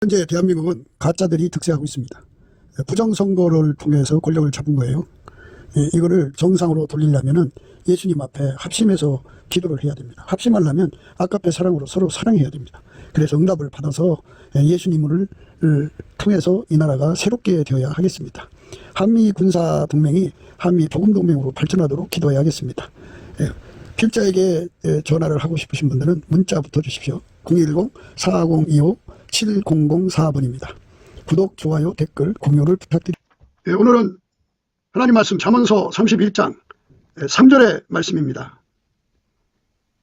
현재 대한민국은 가짜들이 득세하고 있습니다. 부정선거를 통해서 권력을 잡은 거예요. 이거를 정상으로 돌리려면 예수님 앞에 합심해서 기도를 해야 됩니다. 합심하려면 아까의 사랑으로 서로 사랑해야 됩니다. 그래서 응답을 받아서 예수님을 통해서 이 나라가 새롭게 되어야 하겠습니다. 한미 군사 동맹이 한미 복음 동맹으로 발전하도록 기도해야 하겠습니다. 필자에게 전화를 하고 싶으신 분들은 문자부터 주십시오. 010-4025-7004번입니다. 구독, 좋아요, 댓글, 공유를 부탁드립니다. 오늘은 하나님 말씀 잠언서 31장 3절의 말씀입니다.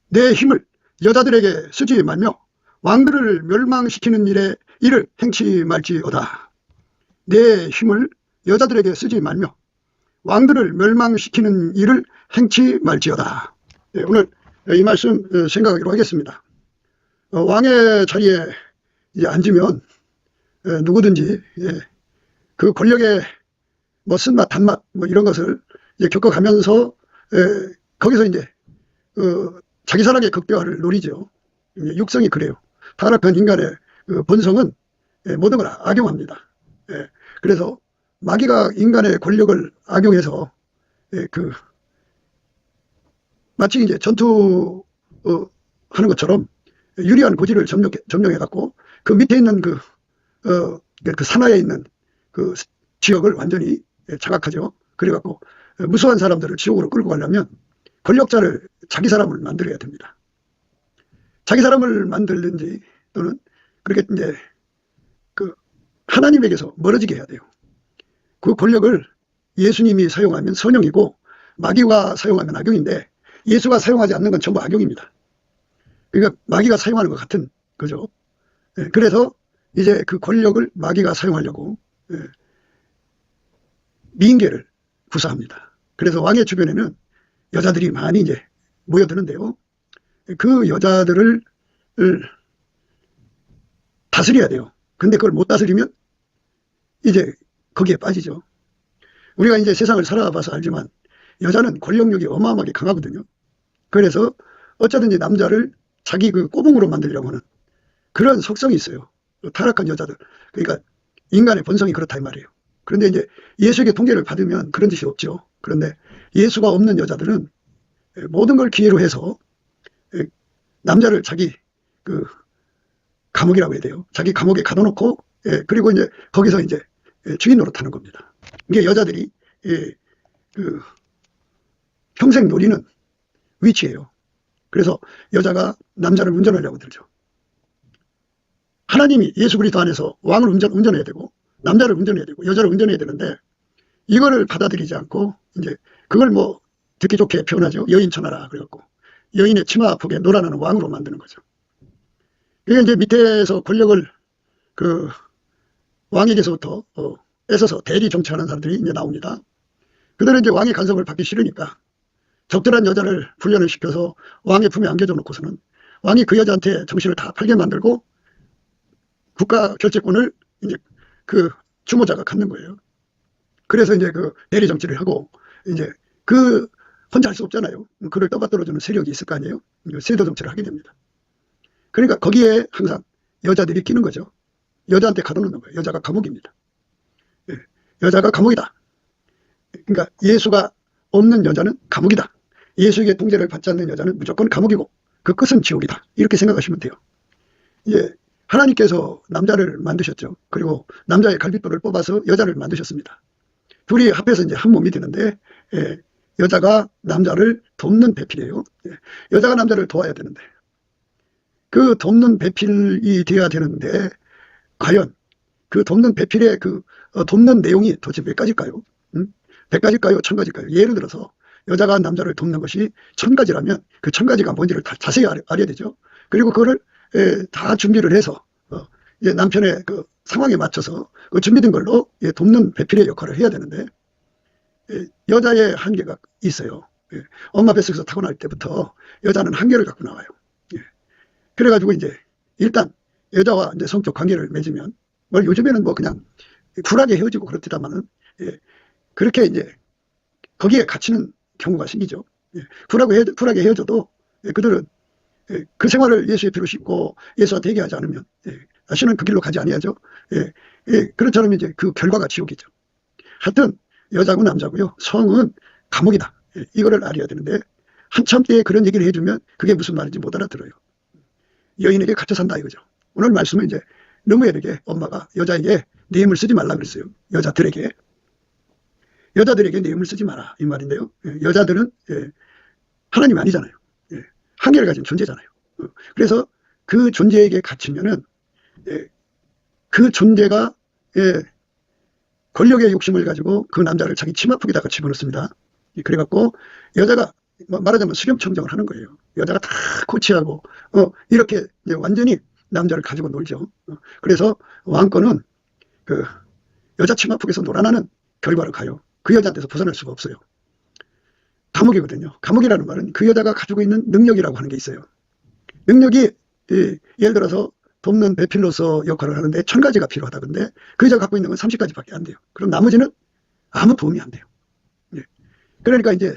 내 힘을 여자들에게 쓰지 말며 왕들을 멸망시키는 일을 행치 말지어다. 내 힘을 여자들에게 쓰지 말며 왕들을 멸망시키는 일을 행치 말지어다. 오늘 이 말씀 생각하기로 하겠습니다. 왕의 자리에 이제 앉으면 누구든지 그 권력의 뭐 쓴맛 단맛 뭐 이런 것을 이제 겪어가면서 거기서 이제 자기 사랑의 극대화를 노리죠. 육성이 그래요. 타락한 인간의 본성은 모든 걸 악용합니다. 그래서 마귀가 인간의 권력을 악용해서 마치 이제 전투 하는 것처럼 유리한 고지를 점령해 갖고 그 밑에 있는 그 산하에 있는 그 지역을 완전히 장악하죠. 그래 갖고 무수한 사람들을 지옥으로 끌고 가려면 권력자를 자기 사람을 만들어야 됩니다. 자기 사람을 만들든지 또는 그렇게 이제 그 하나님에게서 멀어지게 해야 돼요. 그 권력을 예수님이 사용하면 선용이고 마귀가 사용하면 악용인데 예수가 사용하지 않는 건 전부 악용입니다. 그러니까 마귀가 사용하는 것 같은 거죠. 그래서 이제 그 권력을 마귀가 사용하려고 미인계를 구사합니다. 그래서 왕의 주변에는 여자들이 많이 이제 모여드는데요. 그 여자들을 다스려야 돼요. 근데 그걸 못 다스리면 이제 거기에 빠지죠. 우리가 이제 세상을 살아봐서 알지만 여자는 권력력이 어마어마하게 강하거든요. 그래서 어쩌든지 남자를 자기 그 꼬붕으로 만들려고 하는 그런 속성이 있어요. 타락한 여자들. 그러니까 인간의 본성이 그렇다 이 말이에요. 그런데 이제 예수에게 통제를 받으면 그런 짓이 없죠. 그런데 예수가 없는 여자들은 모든 걸 기회로 해서 남자를 자기 그 감옥이라고 해야 돼요. 자기 감옥에 가둬놓고 그리고 이제 거기서 이제 주인 노릇하는 겁니다. 이게 여자들이 그 평생 노리는 위치예요. 그래서 여자가 남자를 운전하려고 들죠. 하나님이 예수 그리스도 안에서 왕을 운전해야 되고 남자를 운전해야 되고 여자를 운전해야 되는데 이거를 받아들이지 않고 이제 그걸 뭐 듣기 좋게 표현하죠. 여인 천하라 그래갖고 여인의 치마 폭에 놀아나는 왕으로 만드는 거죠. 이게 이제 밑에서 권력을 그 왕에게서부터 뺏어서 대리 정치하는 사람들이 이제 나옵니다. 그들은 이제 왕의 간섭을 받기 싫으니까 적절한 여자를 훈련을 시켜서 왕의 품에 안겨줘 놓고서는 왕이 그 여자한테 정신을 다 팔게 만들고 국가 결재권을 이제 그 주모자가 갖는 거예요. 그래서 이제 그 대리 정치를 하고 이제 그 혼자 할 수 없잖아요. 그를 떠받들어주는 세력이 있을 거 아니에요. 세도 정치를 하게 됩니다. 그러니까 거기에 항상 여자들이 끼는 거죠. 여자한테 가둬놓는 거예요. 여자가 감옥입니다. 여자가 감옥이다. 그러니까 예수가 없는 여자는 감옥이다. 예수에게 통제를 받지 않는 여자는 무조건 감옥이고 그 끝은 지옥이다. 이렇게 생각하시면 돼요. 예, 하나님께서 남자를 만드셨죠. 그리고 남자의 갈빗돌을 뽑아서 여자를 만드셨습니다. 둘이 합해서 이제 한 몸이 되는데 여자가 남자를 돕는 배필이에요. 여자가 남자를 도와야 되는데 그 돕는 배필이 되어야 되는데 과연 그 돕는 배필의 그 돕는 내용이 도대체 몇 가지일까요? 100가지일까요? 1000가지일까요? 예를 들어서 여자가 남자를 돕는 것이 1000가지라면 그 1000가지가 뭔지를 다 자세히 알아야 되죠. 그리고 그거를 다 준비를 해서 이제 남편의 그 상황에 맞춰서 그 준비된 걸로 돕는 배필의 역할을 해야 되는데 여자의 한계가 있어요. 엄마 뱃속에서 타고날 때부터 여자는 한계를 갖고 나와요. 그래가지고 이제 일단 여자와 이제 성적 관계를 맺으면 요즘에는 뭐 그냥 쿨하게 헤어지고 그렇지만은 그렇게 이제 거기에 갇히는 경우가 생기죠. 쿨하게 헤어져도 그들은 그 생활을 예수의 피로 씻고 예수와 대개하지 않으면 신은 그 길로 가지 아니하죠. 예, 예, 그렇다면 이제 그 결과가 지옥이죠. 하여튼 여자고 남자고요. 성은 감옥이다. 예, 이거를 알아야 되는데 한참 때에 그런 얘기를 해주면 그게 무슨 말인지 못 알아들어요. 여인에게 갇혀 산다 이거죠. 오늘 말씀은 이제 너무에게 엄마가 여자에게 네 힘을 쓰지 말라 그랬어요. 여자들에게 네 힘을 쓰지 마라 이 말인데요. 예, 여자들은 예, 하나님 아니잖아요. 예, 한계를 가진 존재잖아요. 그래서 그 존재에게 갇히면은 예, 그 존재가 예, 권력의 욕심을 가지고 그 남자를 자기 치마폭에다가 집어넣습니다. 예, 그래갖고 여자가 말하자면 수렴청정을 하는 거예요. 여자가 다 코치하고 이렇게 완전히 남자를 가지고 놀죠. 그래서 왕권은 그 여자 치마폭에서 놀아나는 결과로 가요. 그 여자한테서 벗어날 수가 없어요. 감옥이거든요. 감옥이라는 말은 그 여자가 가지고 있는 능력이라고 하는 게 있어요. 능력이 예를 들어서 돕는 배필로서 역할을 하는데 1000가지가 필요하다. 근데 그 여자가 갖고 있는 건 30가지밖에 안 돼요. 그럼 나머지는 아무 도움이 안 돼요. 예. 그러니까 이제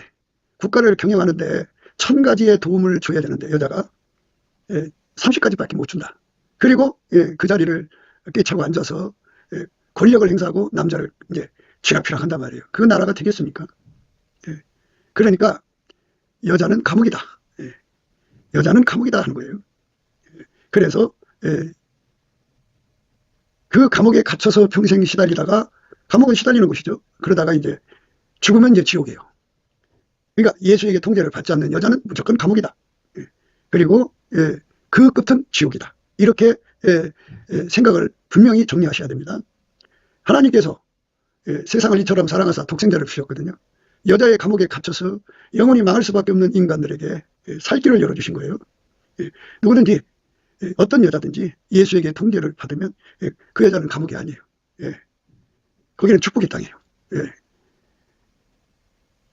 국가를 경영하는데 1000가지의 도움을 줘야 되는데 여자가 30가지밖에 못 준다. 그리고 그 자리를 꿰차고 앉아서 권력을 행사하고 남자를 이제 쥐락펴락한단 말이에요. 그 나라가 되겠습니까? 그러니까 여자는 감옥이다. 여자는 감옥이다 하는 거예요. 그래서 그 감옥에 갇혀서 평생 시달리다가 감옥은 시달리는 곳이죠. 그러다가 이제 죽으면 이제 지옥이에요. 그러니까 예수에게 통제를 받지 않는 여자는 무조건 감옥이다. 그리고 그 끝은 지옥이다. 이렇게 생각을 분명히 정리하셔야 됩니다. 하나님께서 세상을 이처럼 사랑하사 독생자를 주셨거든요. 여자의 감옥에 갇혀서 영원히 망할 수밖에 없는 인간들에게 살 길을 열어주신 거예요. 누구든지 어떤 여자든지 예수에게 통제를 받으면 그 여자는 감옥이 아니에요. 거기는 축복의 땅이에요.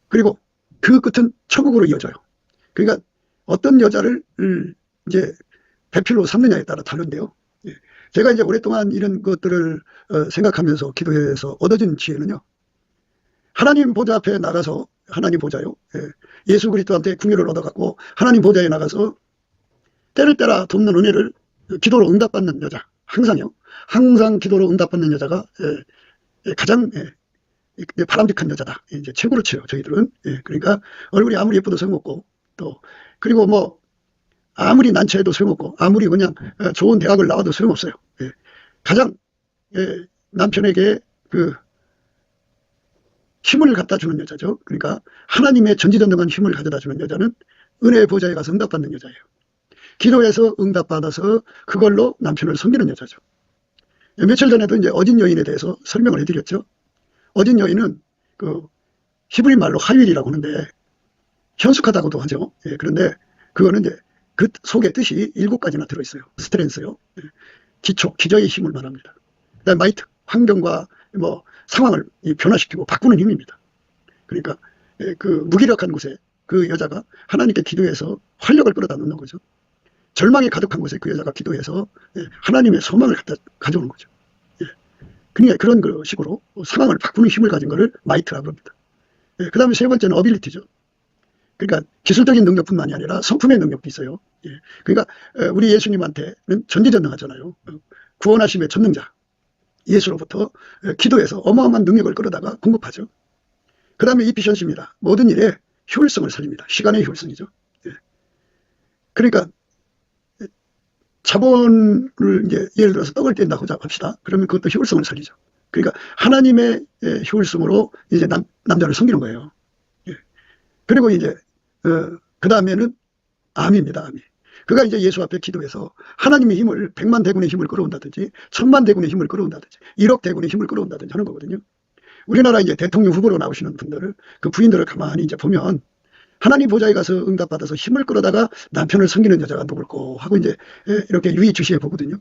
그리고 그 끝은 천국으로 이어져요. 그러니까 어떤 여자를 이제 배필로 삼느냐에 따라 다른데요. 제가 이제 오랫동안 이런 것들을 생각하면서 기도해서 얻어진 지혜는요. 하나님 보좌 앞에 나가서 하나님 보좌요. 예수 그리스도한테 궁유를 얻어갖고 하나님 보좌에 나가서 때를 따라 돕는 은혜를 기도로 응답받는 여자. 항상요. 항상 기도로 응답받는 여자가 가장 바람직한 여자다. 이제 최고로 쳐요. 저희들은. 그러니까 얼굴이 아무리 예뻐도 소용없고 또 그리고 뭐 아무리 난처해도 소용없고 아무리 그냥 좋은 대학을 나와도 소용없어요. 가장 남편에게 그 힘을 갖다 주는 여자죠. 그러니까 하나님의 전지전능한 힘을 가져다 주는 여자는 은혜의 보좌에 가서 응답받는 여자예요. 기도해서 응답받아서 그걸로 남편을 섬기는 여자죠. 며칠 전에도 이제 어진 여인에 대해서 설명을 해드렸죠. 어진 여인은 그 히브리 말로 하윌이라고 하는데 현숙하다고도 하죠. 그런데 그거는 이제 그 속의 뜻이 7가지나 들어있어요. 스트렝스요. 기초, 기저의 힘을 말합니다. 그다음에 마이트, 환경과 뭐 상황을 변화시키고 바꾸는 힘입니다. 그러니까 그 무기력한 곳에 그 여자가 하나님께 기도해서 활력을 끌어다 놓는 거죠. 절망이 가득한 곳에 그 여자가 기도해서 하나님의 소망을 가져오는 거죠. 그러니까 그런 식으로 상황을 바꾸는 힘을 가진 거를 마이트라고 합니다. 그 다음에 세 번째는 어빌리티죠. 그러니까 기술적인 능력뿐만이 아니라 성품의 능력도 있어요. 그러니까 우리 예수님한테는 전지전능하잖아요. 구원하심의 전능자 예수로부터 기도해서 어마어마한 능력을 끌어다가 공급하죠. 그 다음에 이피션시입니다. 모든 일에 효율성을 살립니다. 시간의 효율성이죠. 그러니까 자본을 이제 예를 들어서 떡을 뗀다고 합시다. 그러면 그것도 효율성을 살리죠. 그러니까 하나님의 효율성으로 이제 남자를 섬기는 거예요. 그리고 이제 그 다음에는 암입니다. 암이. 그가 이제 예수 앞에 기도해서 하나님의 힘을 100만 대군의 힘을 끌어온다든지 1000만 대군의 힘을 끌어온다든지 1억 대군의 힘을 끌어온다든지 하는 거거든요. 우리나라 이제 대통령 후보로 나오시는 분들을 그 부인들을 가만히 이제 보면 하나님 보좌에 가서 응답받아서 힘을 끌어다가 남편을 섬기는 여자가 누굴까 하고 이제 이렇게 유의주시해 보거든요.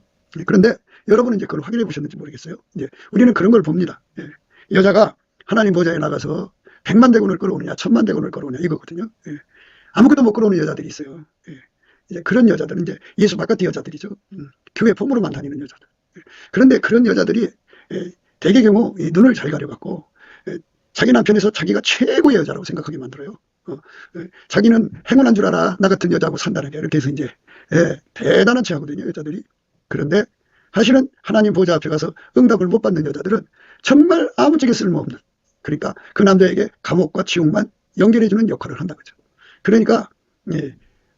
그런데 여러분은 이제 그걸 확인해 보셨는지 모르겠어요. 이제 우리는 그런 걸 봅니다. 여자가 하나님 보좌에 나가서 100만 대군을 끌어오느냐 1000만 대군을 끌어오느냐 이거거든요. 아무것도 못 끌어오는 여자들이 있어요. 이제 그런 여자들은 이제 예수 바깥의 여자들이죠. 교회 폼으로만 다니는 여자들. 그런데 그런 여자들이 대개 경우 눈을 잘 가려갖고 자기 남편에서 자기가 최고의 여자라고 생각하게 만들어요. 자기는 행운한 줄 알아. 나 같은 여자하고 산다는 게 이렇게 해서 이제 대단한 체 하거든요. 여자들이. 그런데 사실은 하나님 보좌 앞에 가서 응답을 못 받는 여자들은 정말 아무짝에 쓸모없는, 그러니까 그 남자에게 감옥과 지옥만 연결해주는 역할을 한다 그죠. 그러니까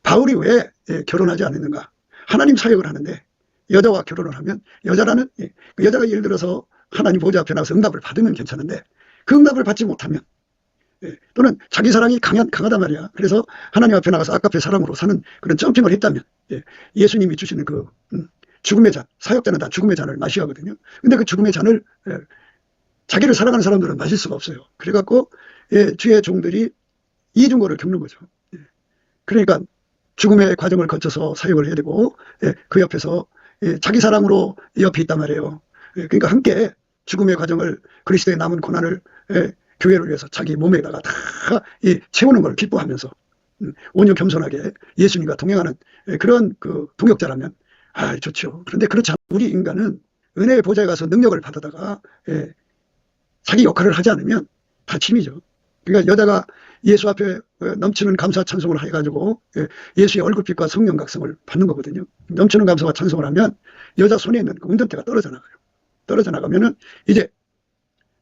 바울이 왜 결혼하지 않았는가. 하나님 사역을 하는데 여자와 결혼을 하면 여자라는 그 여자가 예를 들어서 하나님 보좌 앞에 나가서 응답을 받으면 괜찮은데 그 응답을 받지 못하면 또는 자기 사랑이 강하단 말이야. 그래서 하나님 앞에 나가서 아까페 사랑으로 사는 그런 점핑을 했다면 예수님이 주시는 그 죽음의 잔, 사역자는 다 죽음의 잔을 마셔야 하거든요. 근데 그 죽음의 잔을 자기를 사랑하는 사람들은 마실 수가 없어요. 그래갖고 주의 종들이 이중고를 겪는 거죠. 그러니까 죽음의 과정을 거쳐서 사역을 해야 되고 그 옆에서 자기 사랑으로 옆에 있단 말이에요. 그러니까 함께 죽음의 과정을 그리스도의 남은 고난을 교회를 위해서 자기 몸에다가 다 채우는 걸 기뻐하면서 온유 겸손하게 예수님과 동행하는 그런 그 동역자라면 좋죠. 그런데 그렇지 않은 우리 인간은 은혜의 보좌에 가서 능력을 받아다가 자기 역할을 하지 않으면 다 짐이죠. 그러니까 여자가 예수 앞에 넘치는 감사 찬송을 해가지고 예수의 얼굴빛과 성령 각성을 받는 거거든요. 넘치는 감사와 찬송을 하면 여자 손에 있는 그 운전대가 떨어져 나가요. 떨어져 나가면은 이제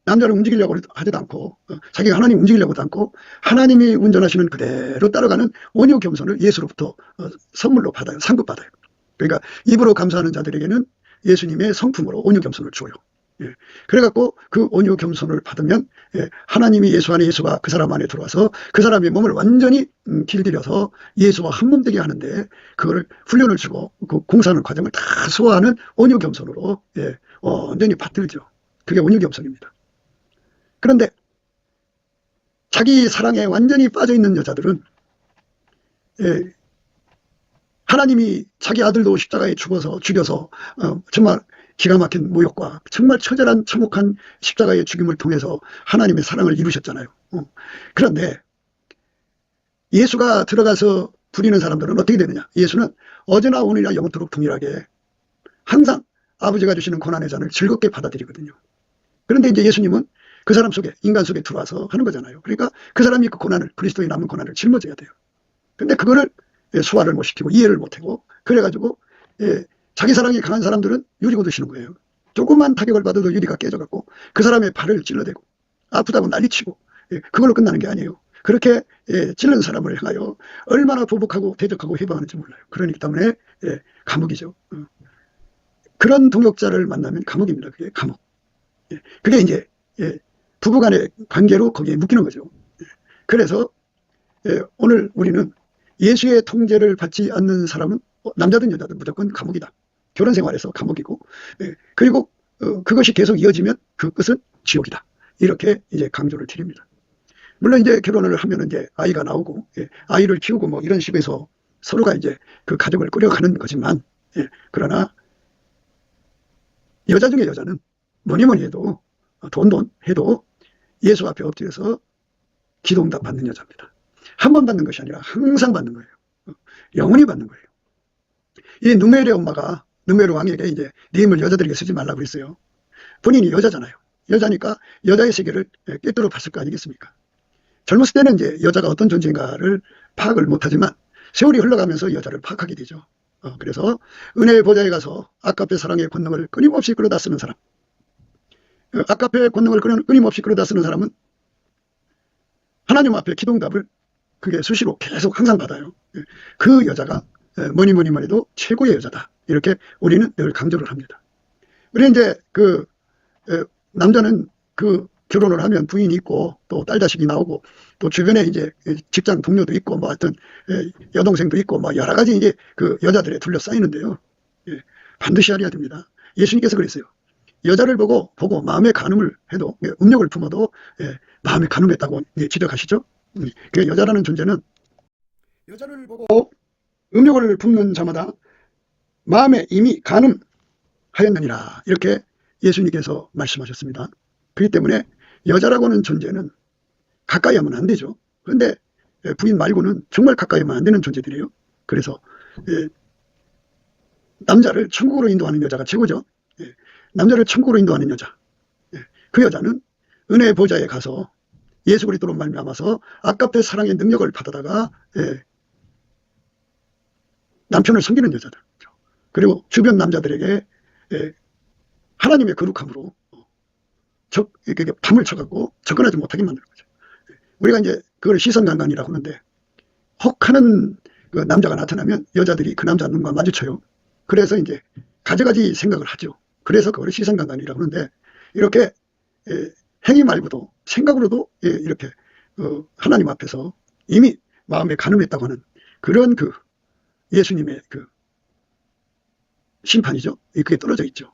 남자를 움직이려고 하지도 않고 자기가 하나님 움직이려고도 않고 하나님이 운전하시는 그대로 따라가는 온유 겸손을 예수로부터 선물로 받아요. 상급 받아요. 그러니까 입으로 감사하는 자들에게는 예수님의 성품으로 온유 겸손을 줘요. 그래갖고 그 온유 겸손을 받으면 하나님이 예수 안에 예수가 그 사람 안에 들어와서 그 사람의 몸을 완전히 길들여서 예수와 한 몸 되게 하는데 그거를 훈련을 주고 그 공사하는 과정을 다 소화하는 온유 겸손으로 완전히 받들죠. 그게 온유 겸손입니다. 그런데 자기 사랑에 완전히 빠져있는 여자들은 하나님이 자기 아들도 십자가에 죽여서 정말 기가 막힌 모욕과 정말 처절한 참혹한 십자가의 죽임을 통해서 하나님의 사랑을 이루셨잖아요. 그런데 예수가 들어가서 부리는 사람들은 어떻게 되느냐. 예수는 어제나 오늘이나 영원토록 동일하게 항상 아버지가 주시는 고난의 잔을 즐겁게 받아들이거든요. 그런데 이제 예수님은 그 사람 속에, 인간 속에 들어와서 하는 거잖아요. 그러니까 그 사람이 그 고난을, 그리스도의 남은 고난을 짊어져야 돼요. 근데 그거를 소화를 못 시키고 이해를 못 하고 그래가지고 자기 사랑이 강한 사람들은 유리고 드시는 거예요. 조금만 타격을 받아도 유리가 깨져갖고 그 사람의 발을 찔러대고 아프다고 난리치고 그걸로 끝나는 게 아니에요. 그렇게 찔른 사람을 향하여 얼마나 보복하고 대적하고 해방하는지 몰라요. 그러기 때문에 감옥이죠. 그런 동역자를 만나면 감옥입니다. 그게 감옥. 그게 이제 부부간의 관계로 거기에 묶이는 거죠. 그래서 오늘 우리는 예수의 통제를 받지 않는 사람은 남자든 여자든 무조건 감옥이다. 결혼 생활에서 감옥이고 그리고 그것이 계속 이어지면 그 끝은 지옥이다. 이렇게 이제 강조를 드립니다. 물론 이제 결혼을 하면 이제 아이가 나오고 아이를 키우고 뭐 이런 식에서 서로가 이제 그 가정을 꾸려가는 거지만 그러나 여자 중에 여자는 뭐니 해도 돈 해도 예수 앞에 엎드려서 기도응답 받는 여자입니다. 한 번 받는 것이 아니라 항상 받는 거예요. 영원히 받는 거예요. 이 누메르의 엄마가 누메르 왕에게 이제 네 힘을 여자들에게 쓰지 말라고 그랬어요. 본인이 여자잖아요. 여자니까 여자의 세계를 꿰뚫어 봤을 거 아니겠습니까? 젊었을 때는 이제 여자가 어떤 존재인가를 파악을 못하지만 세월이 흘러가면서 여자를 파악하게 되죠. 그래서 은혜의 보좌에 가서 아까페 사랑의 권능을 끊임없이 끌어다 쓰는 사람, 아까페 권능을 끊임없이 끌어다 쓰는 사람은 하나님 앞에 기도응답을 그게 수시로 계속 항상 받아요. 그 여자가 뭐니 해도 최고의 여자다. 이렇게 우리는 늘 강조를 합니다. 우리 이제 그 남자는 그 결혼을 하면 부인이 있고 또 딸 자식이 나오고 또 주변에 이제 직장 동료도 있고 뭐 하여튼 여동생도 있고 뭐 여러 가지 이제 그 여자들에 둘러싸이는데요. 반드시 알아야 됩니다. 예수님께서 그랬어요. 여자를 보고 마음에 간음을 해도 음욕을 품어도 마음에 간음했다고 지적하시죠. 그 여자라는 존재는 여자를 보고 음욕을 품는 자마다 마음에 이미 간음하였느니라 이렇게 예수님께서 말씀하셨습니다. 그렇기 때문에 여자라고 하는 존재는 가까이 하면 안 되죠. 그런데 부인 말고는 정말 가까이 하면 안 되는 존재들이에요. 그래서 남자를 천국으로 인도하는 여자가 최고죠. 남자를 천국으로 인도하는 여자, 그 여자는 은혜의 보좌에 가서 예수 그리스도로 말미암아서 아까페 사랑의 능력을 받아다가 남편을 섬기는 여자들, 그리고 주변 남자들에게 하나님의 거룩함으로 이렇게 담을 쳐갖고 접근하지 못하게 만드는 거죠. 우리가 이제 그걸 시선강간이라고 하는데, 혹하는 그 남자가 나타나면 여자들이 그 남자 눈과 마주쳐요. 그래서 이제 가지가지 생각을 하죠. 그래서 그걸 시선강간이라고 하는데, 이렇게 행위 말고도 생각으로도 이렇게 하나님 앞에서 이미 마음에 간음했다고 하는 그런 그 예수님의 그 심판이죠. 그게 떨어져 있죠.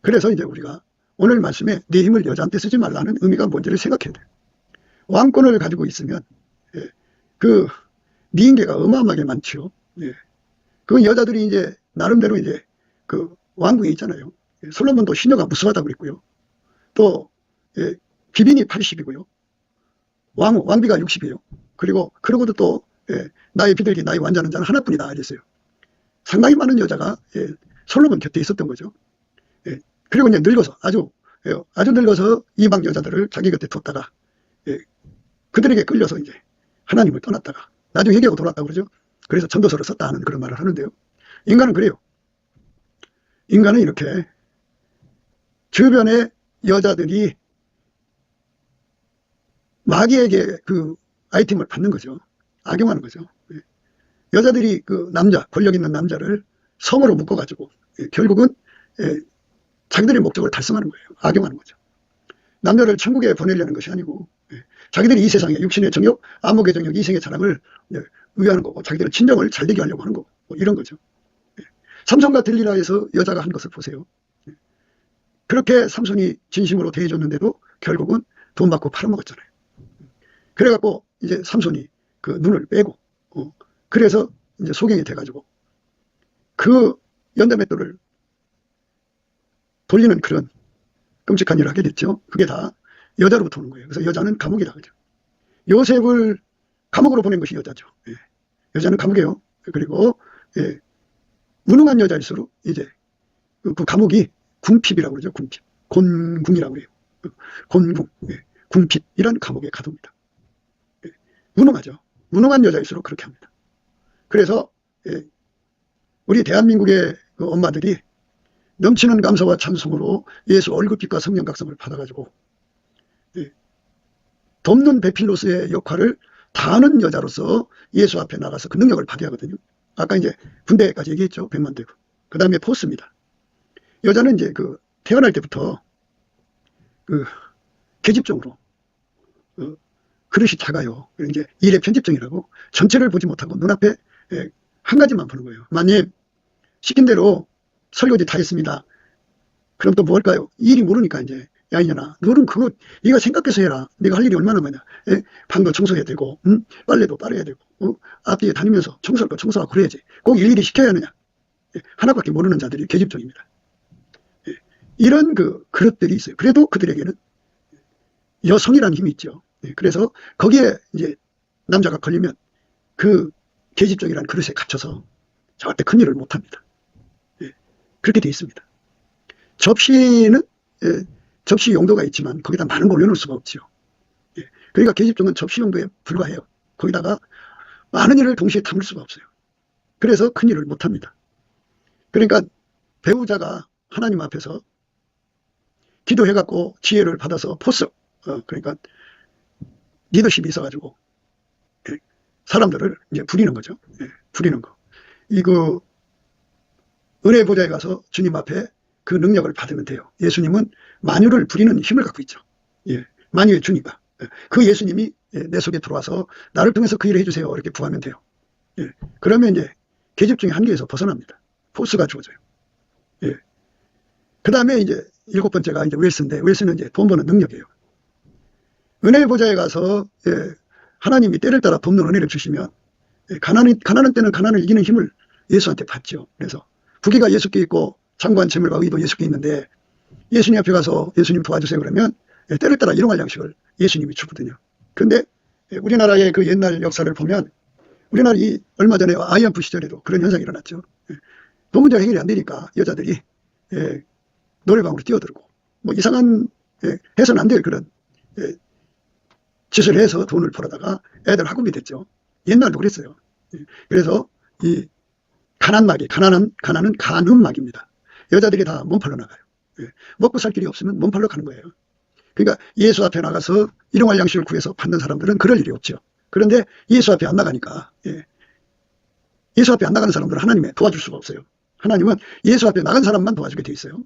그래서 이제 우리가 오늘 말씀에 네 힘을 여자한테 쓰지 말라는 의미가 뭔지를 생각해야 돼요. 왕권을 가지고 있으면 그 미인계가 어마어마하게 많죠. 그 여자들이 이제 나름대로 이제 그 왕궁에 있잖아요. 솔로몬도 시녀가 무수하다고 그랬고요. 또 비빈이 80이고요. 왕비가 60이에요. 그리고 그러고도 또 나의 비둘기 나의 완전한 자는 하나뿐이다 이랬어요. 상당히 많은 여자가 솔로몬 곁에 있었던 거죠. 그리고 이제 늙어서 아주 늙어서 이방 여자들을 자기 곁에 뒀다가 그들에게 끌려서 이제 하나님을 떠났다가 나중에 회개하고 돌아왔다고 그러죠. 그래서 전도서를 썼다 하는 그런 말을 하는데요. 인간은 그래요. 인간은 이렇게 주변에 여자들이 마귀에게 그 아이템을 받는 거죠. 악용하는 거죠. 여자들이 그 남자, 권력 있는 남자를 성으로 묶어가지고 결국은 자기들의 목적을 달성하는 거예요. 악용하는 거죠. 남자를 천국에 보내려는 것이 아니고 자기들이 이 세상에 육신의 정욕, 안목의 정욕, 이생의 자랑을 위하는 거고 자기들의 친정을 잘되게 하려고 하는 거고 뭐 이런 거죠. 삼손과 들리라에서 여자가 한 것을 보세요. 그렇게 삼손이 진심으로 대해줬는데도 결국은 돈 받고 팔아먹었잖아요. 그래갖고 이제 삼손이 그 눈을 빼고 그래서 이제 소경이 돼가지고 그 연다맷돌을 돌리는 그런 끔찍한 일을 하게 됐죠. 그게 다 여자로부터 오는 거예요. 그래서 여자는 감옥이다 그죠. 요셉을 감옥으로 보낸 것이 여자죠. 여자는 감옥이에요. 그리고 무능한 여자일수록 이제 그 감옥이 궁핍이라고 그러죠. 궁핍. 곤궁이라고 그래요. 곤궁. 궁핍이란 감옥에 가둡니다. 무능하죠. 무능한 여자일수록 그렇게 합니다. 그래서 우리 대한민국의 그 엄마들이 넘치는 감사와 찬송으로 예수 얼굴빛과 성령 각성을 받아가지고 돕는 베필로스의 역할을 다하는 여자로서 예수 앞에 나가서 그 능력을 발휘 하거든요. 아까 이제 군대까지 얘기했죠. 100만 대군. 그 다음에 포스입니다. 여자는 이제 그 태어날 때부터 그 계집종으로 그릇이 작아요. 이제 일의 편집종이라고 전체를 보지 못하고 눈앞에 한 가지만 보는 거예요. 마님 시킨 대로 설거지 다 했습니다. 그럼 또 뭐 할까요? 일이 모르니까 이제 야 이년아 너는 그거 네가 생각해서 해라. 네가 할 일이 얼마나 많냐. 방도 청소해야 되고 빨래도 빨아야 되고 앞뒤에 다니면서 청소할 거 청소하고 그래야지. 꼭 일일이 시켜야 하느냐. 하나밖에 모르는 자들이 계집종입니다. 이런 그 그릇들이 있어요. 그래도 그들에게는 여성이라는 힘이 있죠. 그래서 거기에 이제 남자가 걸리면 그 계집종이라는 그릇에 갇혀서 절대 큰 일을 못합니다. 그렇게 돼 있습니다. 접시는 접시 용도가 있지만 거기다 많은 걸 올려놓을 수가 없죠. 그러니까 계집종은 접시 용도에 불과해요. 거기다가 많은 일을 동시에 담을 수가 없어요. 그래서 큰 일을 못합니다. 그러니까 배우자가 하나님 앞에서 기도해갖고 지혜를 받아서 포스 그러니까 리더십이 있어가지고 사람들을 이제 부리는 거죠. 부리는 거. 이거 은혜 보좌에 가서 주님 앞에 그 능력을 받으면 돼요. 예수님은 만유를 부리는 힘을 갖고 있죠. 만유의 주니까. 그 예수님이 내 속에 들어와서 나를 통해서 그 일을 해주세요. 이렇게 부하면 돼요. 그러면 이제 계집종의 한계에서 벗어납니다. 포스가 주어져요. 그 다음에 이제 7번째가 이제 웰스인데 웰스는 이제 돈 버는 능력이에요. 은혜의 보좌에 가서 하나님이 때를 따라 돕는 은혜를 주시면 가난한 때는 가난을 이기는 힘을 예수한테 받죠. 그래서 부귀가 예수께 있고 장관 재물과 의도 예수께 있는데 예수님 앞에 가서 예수님 도와주세요 그러면 때를 따라 일용할 양식을 예수님이 주거든요. 그런데 우리나라의 그 옛날 역사를 보면 우리나라 얼마 전에 IMF 시절에도 그런 현상이 일어났죠. 돈 문제가 해결이 안 되니까 여자들이 노래방으로 뛰어들고 뭐 이상한 해서는 안 될 그런 짓을 해서 돈을 벌어다가 애들 학원비 됐죠. 옛날도 그랬어요. 그래서 이 가난은 간음막입니다. 여자들이 다 몸팔러 나가요. 예. 먹고 살 길이 없으면 몸팔러 가는 거예요. 그러니까 예수 앞에 나가서 일용할 양식을 구해서 받는 사람들은 그럴 일이 없죠. 그런데 예수 앞에 안 나가니까, 예. 예수 앞에 안 나가는 사람들은 하나님이 도와줄 수가 없어요. 하나님은 예수 앞에 나간 사람만 도와주게 돼 있어요.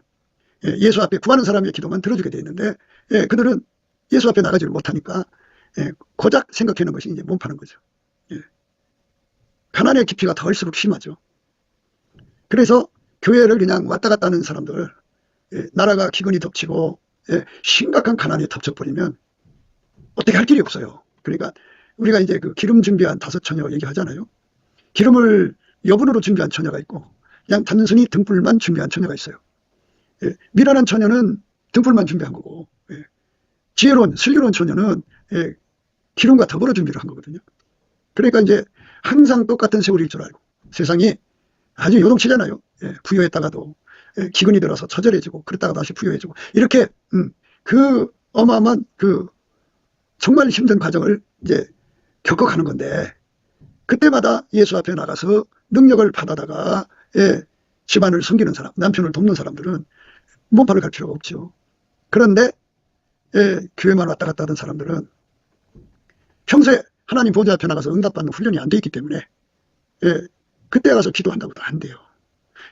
예. 예수 앞에 구하는 사람의 기도만 들어주게 돼 있는데, 예. 그들은 예수 앞에 나가지를 못하니까, 예. 고작 생각하는 것이 이제 몸파는 거죠. 예. 가난의 깊이가 더할수록 심하죠. 그래서 교회를 그냥 왔다 갔다 하는 사람들, 예. 나라가 기근이 덮치고, 예. 심각한 가난이 덮쳐버리면 어떻게 할 길이 없어요. 그러니까 우리가 이제 그 기름 준비한 5처녀 얘기하잖아요. 기름을 여분으로 준비한 처녀가 있고 그냥 단순히 등불만 준비한 처녀가 있어요. 예. 미련한 처녀는 등불만 준비한 거고, 예. 지혜로운 슬기로운 처녀는, 예. 기름과 더불어 준비를 한 거거든요. 그러니까 이제 항상 똑같은 세월일 줄 알고 세상이 아주 요동치잖아요. 예. 부여했다가도, 예. 기근이 들어서 처절해지고 그랬다가 다시 부여해지고 이렇게 그 어마어마한 그 정말 힘든 과정을 이제 겪어가는 건데, 그때마다 예수 앞에 나가서 능력을 받아다가, 예. 집안을 섬기는 사람, 남편을 돕는 사람들은 몸팔을 갈 필요가 없죠. 그런데, 예. 교회만 왔다 갔다 하던 사람들은 평소에 하나님 보좌 앞에 나가서 응답받는 훈련이 안 돼 있기 때문에, 예. 그때 가서 기도한다고도 안 돼요.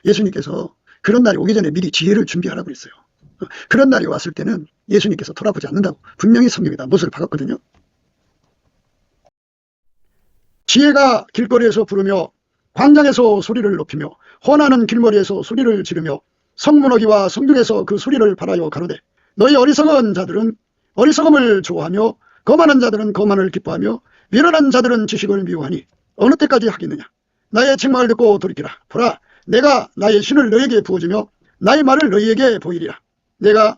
예수님께서 그런 날이 오기 전에 미리 지혜를 준비하라고 했어요. 그런 날이 왔을 때는 예수님께서 돌아보지 않는다고 분명히 성경에다 못을 박았거든요. 지혜가 길거리에서 부르며 광장에서 소리를 높이며 혼하는 길머리에서 소리를 지르며 성문어기와 성중에서 그 소리를 발하여 가로되 너희 어리석은 자들은 어리석음을 좋아하며 거만한 자들은 거만을 기뻐하며 미련한 자들은 지식을 미워하니 어느 때까지 하겠느냐. 나의 책망을 듣고 돌이키라. 보라, 내가 나의 신을 너에게 부어주며 나의 말을 너희에게 보이리라. 내가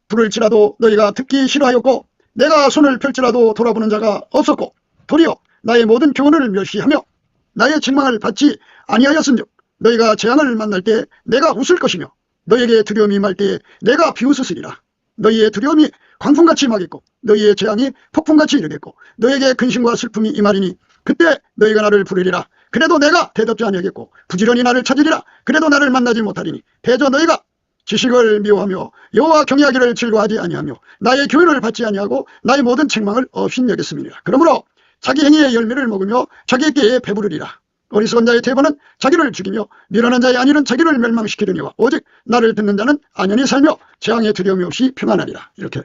부를지라도 너희가 듣기 싫어하였고 내가 손을 펼지라도 돌아보는 자가 없었고 도리어 나의 모든 교훈을 멸시하며 나의 책망을 받지 아니하였은즉 너희가 재앙을 만날 때 내가 웃을 것이며 너희에게 두려움이 말 때에 내가 비웃으리라. 너희의 두려움이 광풍같이 임하겠고 너희의 재앙이 폭풍같이 이르겠고 너희에게 근심과 슬픔이 임하리니 그때 너희가 나를 부르리라. 그래도 내가 대답지 아니하겠고 부지런히 나를 찾으리라. 그래도 나를 만나지 못하리니 대저 너희가 지식을 미워하며 여호와 경외하기를 즐거워하지 아니하며 나의 교훈을 받지 아니하고 나의 모든 책망을 업신여겼음이니라. 그러므로 자기 행위의 열매를 먹으며 자기에게 배부르리라. 어리석은 자의 대번은 자기를 죽이며 미련한 자의 안위는 자기를 멸망시키려니와 오직 나를 듣는 자는 안연히 살며 재앙의 두려움이 없이 평안하리라. 이렇게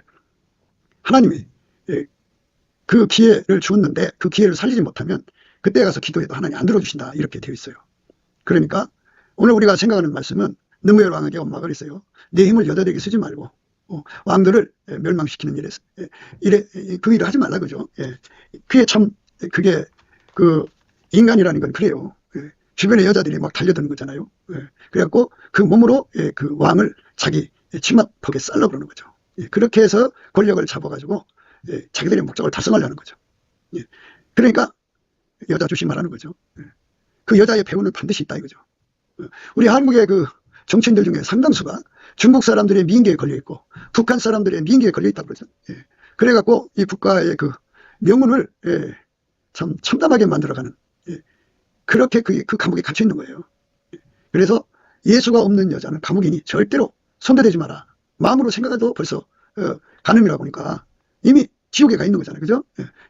하나님이 그 기회를 주었는데 그 기회를 살리지 못하면 그때 가서 기도해도 하나님 안 들어주신다. 이렇게 되어 있어요. 그러니까 오늘 우리가 생각하는 말씀은 느무엘 왕에게 엄마가 그랬어요. 내 힘을 여자들에게 쓰지 말고 왕들을 멸망시키는 그 일을 하지 말라 그죠. 그게 참 그게 그 인간이라는 건 그래요. 주변에 여자들이 막 달려드는 거잖아요. 그래갖고 그 몸으로 그 왕을 자기 치맛폭에 쌀라 그러는 거죠. 그렇게 해서 권력을 잡아가지고 자기들의 목적을 달성하려는 거죠. 그러니까 여자 조심하라는 거죠. 그 여자의 배후는 반드시 있다 이거죠. 우리 한국의 그 정치인들 중에 상당수가 중국 사람들의 미인계에 걸려있고 북한 사람들의 미인계에 걸려있다고 그러죠. 그래갖고 이 국가의 그 명운을 참 참담하게 만들어가는 그렇게 그 감옥에 갇혀 있는 거예요. 그래서 예수가 없는 여자는 감옥이니 절대로 손대대지 마라. 마음으로 생각해도 벌써 간음이라고 보니까 이미 지옥에 가 있는 거잖아요. 그죠?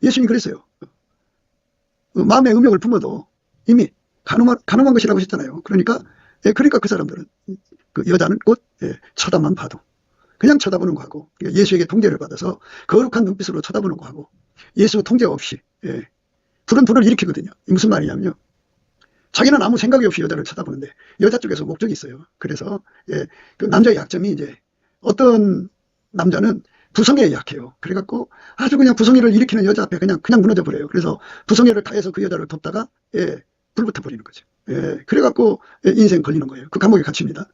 예수님이 그랬어요. 마음의 음욕을 품어도 이미 간음한 것이라고 하셨잖아요. 그러니까 그 사람들은 그 여자는 곧 쳐다만 봐도 그냥 쳐다보는 거하고 예수에게 통제를 받아서 거룩한 눈빛으로 쳐다보는 거하고 예수 통제 없이 불은 불을 일으키거든요. 무슨 말이냐면요. 자기는 아무 생각이 없이 여자를 쳐다보는데 여자 쪽에서 목적이 있어요. 그래서 그 남자의 약점이 이제 어떤 남자는 부성애에 약해요. 그래갖고 아주 그냥 부성애를 일으키는 여자 앞에 그냥 무너져 버려요. 그래서 부성애를 다해서 그 여자를 돕다가 불붙어 버리는 거죠. 그래갖고 인생 걸리는 거예요. 그 감옥에 갇힙니다.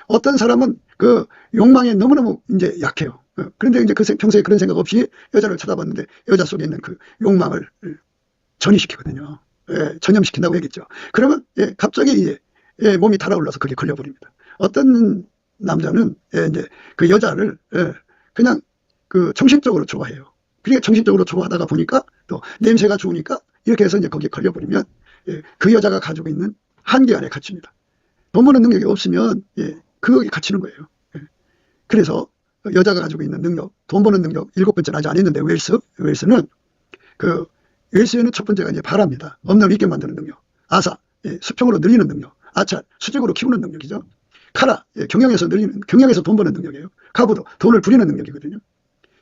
어떤 사람은 그 욕망에 너무너무 이제 약해요. 그런데 이제 평소에 그런 생각 없이 여자를 쳐다봤는데 여자 속에 있는 그 욕망을 전이시키거든요. 전염시킨다고 얘기했죠. 그러면 갑자기 이제 몸이 달아올라서 그게 걸려버립니다. 어떤 남자는 이제 그 여자를 그냥 그 정신적으로 좋아해요. 그러니까 정신적으로 좋아하다가 보니까 또 냄새가 좋으니까 이렇게 해서 이제 거기에 걸려버리면 그 여자가 가지고 있는 한계 안에 갇힙니다. 돈 버는 능력이 없으면 그거에 갇히는 거예요. 예. 그래서 여자가 가지고 있는 능력, 돈 버는 능력, 7번째는 아직 안 했는데, 웰스는 웰스에는 첫 번째가 이제 바랍니다. 없는 걸 있게 만드는 능력. 아사, 예, 수평으로 늘리는 능력. 아차, 수직으로 키우는 능력이죠. 카라, 예, 경영에서 돈 버는 능력이에요. 가부도 돈을 부리는 능력이거든요.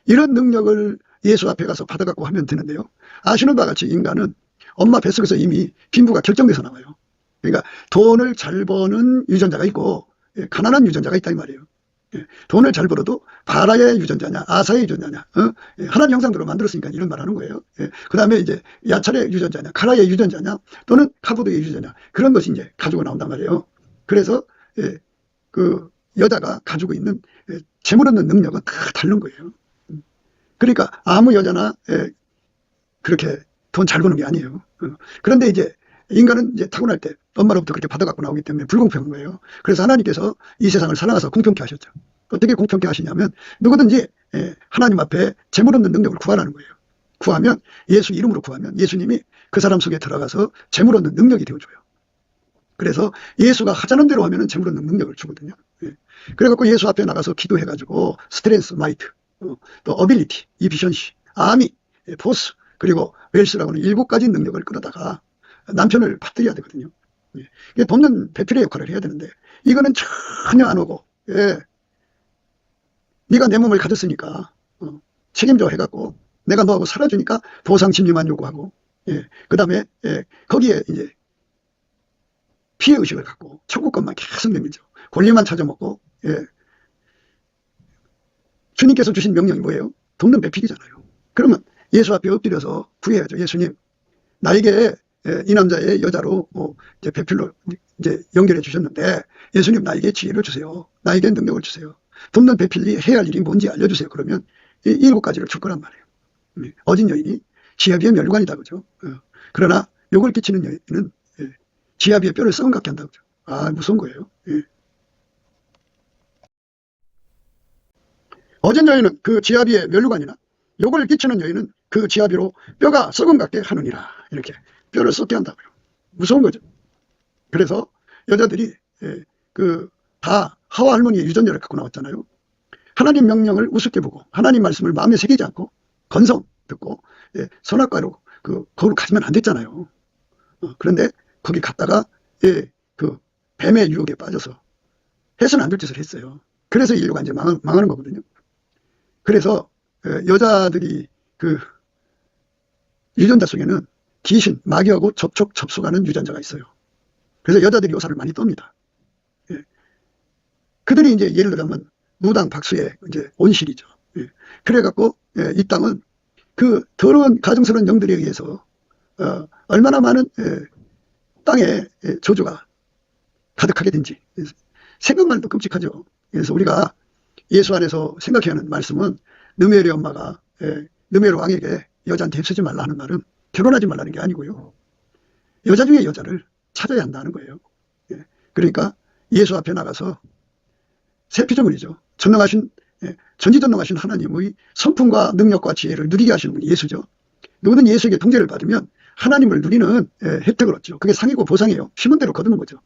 이런 능력을 예수 앞에 가서 받아갖고 하면 되는데요. 아시는 바와 같이 인간은 엄마 뱃속에서 이미 빈부가 결정돼서 나와요. 그러니까 돈을 잘 버는 유전자가 있고, 예, 가난한 유전자가 있다 이 말이에요. 예, 돈을 잘 벌어도 바라의 유전자냐, 아사의 유전자냐, 예, 하나님 형상대로 만들었으니까 이런 말 하는 거예요. 예, 그 다음에 이제 야찰의 유전자냐, 카라의 유전자냐, 또는 카부도의 유전자, 그런 것이 이제 가지고 나온단 말이에요. 그래서, 예, 그 여자가 가지고 있는 재물 얻는 능력은 다 다른 거예요. 그러니까 아무 여자나, 예, 그렇게 돈 잘 버는 게 아니에요. 그런데 이제 인간은 이제 타고날 때 엄마로부터 그렇게 받아갖고 나오기 때문에 불공평한 거예요. 그래서 하나님께서 이 세상을 살아가서 공평케 하셨죠. 어떻게 공평케 하시냐면 누구든지, 예, 하나님 앞에 재물 없는 능력을 구하라는 거예요. 구하면, 예수 이름으로 구하면 예수님이 그 사람 속에 들어가서 재물 얻는 능력이 되어줘요. 그래서 예수가 하자는 대로 하면은 재물 얻는 능력을 주거든요. 예. 그래갖고 예수 앞에 나가서 기도해가지고 스트렝스, 마이트, 또 어빌리티, 이피션시, 아미, 예, 포스, 그리고 웰스라고 하는 7가지 능력을 끌어다가 남편을 받들여야 되거든요. 예. 이게 돕는 배필의 역할을 해야 되는데 이거는 전혀 안 오고, 예, 네가 내 몸을 가졌으니까 책임져 해갖고 내가 너하고 살아주니까 보상 심리만 요구하고, 예, 그 다음에, 예, 거기에 이제 피해의식을 갖고 천국 것만 계속 내밀죠. 권리만 찾아먹고, 예. 주님께서 주신 명령이 뭐예요? 돕는 배필이잖아요. 그러면 예수 앞에 엎드려서 구해야죠. 예수님, 나에게, 예, 이 남자의 여자로 이제 배필로 이제 연결해 주셨는데 예수님 나에게 지혜를 주세요. 나에게 능력을 주세요. 돕는 배필이 해야 할 일이 뭔지 알려주세요. 그러면 이 7가지를 줄 거란 말이에요. 어진 여인이 지아비의 멸관이다 그죠. 그러나 욕을 끼치는 여인은, 예, 지아비의 뼈를 썩은 같게 한다고 그죠. 아, 무서운 거예요. 예. 어진 여인은 그 지아비의 멸관이나 욕을 끼치는 여인은 그 지아비로 뼈가 썩은 같게 하느니라. 이렇게 뼈를 썩게 한다고요. 무서운 거죠. 그래서 여자들이, 예, 다 하와 할머니의 유전자를 갖고 나왔잖아요. 하나님 명령을 우습게 보고 하나님 말씀을 마음에 새기지 않고 건성 듣고, 예, 선악과로 거기로 가지면 안 됐잖아요. 그런데 거기 갔다가, 예, 뱀의 유혹에 빠져서 해서는 안 될 짓을 했어요. 그래서 인류가 이제 망하는 거거든요. 그래서 여자들이 유전자 속에는 귀신, 마귀하고 접속하는 유전자가 있어요. 그래서 여자들이 요사를 많이 떱니다. 예. 그들이 이제 예를 들면 무당 박수의 이제 온실이죠. 예. 그래갖고, 예, 이 땅은 그 더러운 가증스러운 영들에 의해서 얼마나 많은, 예, 땅에, 예, 저주가 가득하게 된지 생각만 해도 끔찍하죠. 그래서 우리가 예수 안에서 생각해야 하는 말씀은 느메르의 엄마가, 예, 느메르 왕에게 여자한테 힘쓰지 말라 하는 말은 결혼하지 말라는 게 아니고요. 여자 중에 여자를 찾아야 한다는 거예요. 예. 그러니까 예수 앞에 나가서 새 피조물이죠. 전능하신, 예, 전지전능하신 하나님의 성품과 능력과 지혜를 누리게 하시는 분이 예수죠. 누구든 예수에게 통제를 받으면 하나님을 누리는, 예, 혜택을 얻죠. 그게 상이고 보상이에요. 심은 대로 거두는 거죠.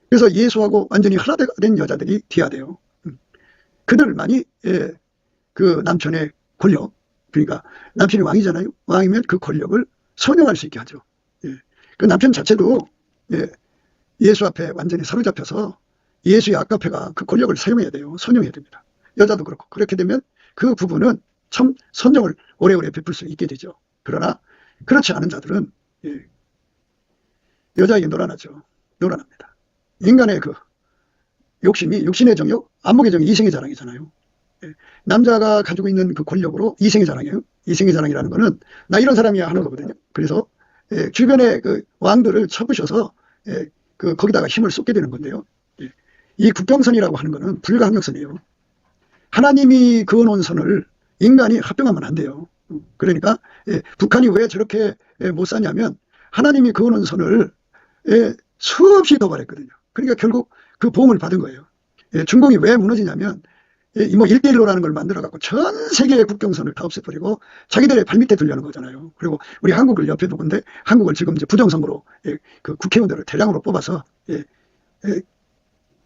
그래서 예수하고 완전히 하나 된 여자들이 돼야 돼요. 그들만이, 예, 그 남편의 권력, 그러니까 남편이 왕이잖아요. 왕이면 그 권력을 선용할 수 있게 하죠. 예. 그 남편 자체도, 예, 예수 앞에 완전히 사로잡혀서 예수의 아까페가 그 권력을 사용해야 돼요. 선용해야 됩니다. 여자도 그렇고. 그렇게 되면 그 부분은 참 선정을 오래오래 베풀 수 있게 되죠. 그러나 그렇지 않은 자들은, 예, 여자에게 놀아나죠. 놀아납니다. 인간의 욕심이, 육신의 정욕, 안목의 정욕, 이생의 자랑이잖아요. 예. 남자가 가지고 있는 그 권력으로 이생의 자랑이에요. 이생의 자랑이라는 거는 나 이런 사람이야 하는 거거든요. 그래서, 예, 주변의 왕들을 쳐부셔서, 예, 거기다가 힘을 쏟게 되는 건데요. 예. 이 국경선이라고 하는 거는 불가항력선이에요. 하나님이 그어놓은 선을 인간이 합병하면 안 돼요. 그러니까, 예, 북한이 왜 저렇게, 예, 못 사냐면 하나님이 그어놓은 선을, 예, 수없이 도발했거든요. 그러니까 결국 그 보험을 받은 거예요. 예, 중공이 왜 무너지냐면, 예, 뭐 1대1로라는 걸 만들어갖고 전 세계의 국경선을 다 없애버리고 자기들의 발밑에 두려는 거잖아요. 그리고 우리 한국을 옆에 두고인데 한국을 지금 이제 부정선거로, 예, 그 국회의원들을 대량으로 뽑아서, 예, 예,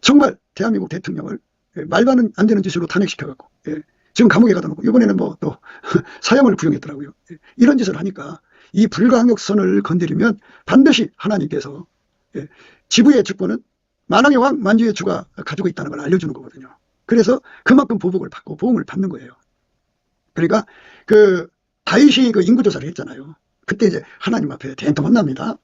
정말 대한민국 대통령을 말도 안 되는 짓으로 탄핵시켜갖고 지금 감옥에 가다 놓고 이번에는 뭐 또 사형을 구형했더라고요. 이런 짓을 하니까 이 불가항력선을 건드리면 반드시 하나님께서 지구의 주권은 만왕의 왕 만주의 주가 가지고 있다는 걸 알려주는 거거든요. 그래서 그만큼 보복을 받고 보응을 받는 거예요. 그러니까 그 다윗이 그 인구조사를 했잖아요. 그때 이제 하나님 앞에 대행도 혼납니다.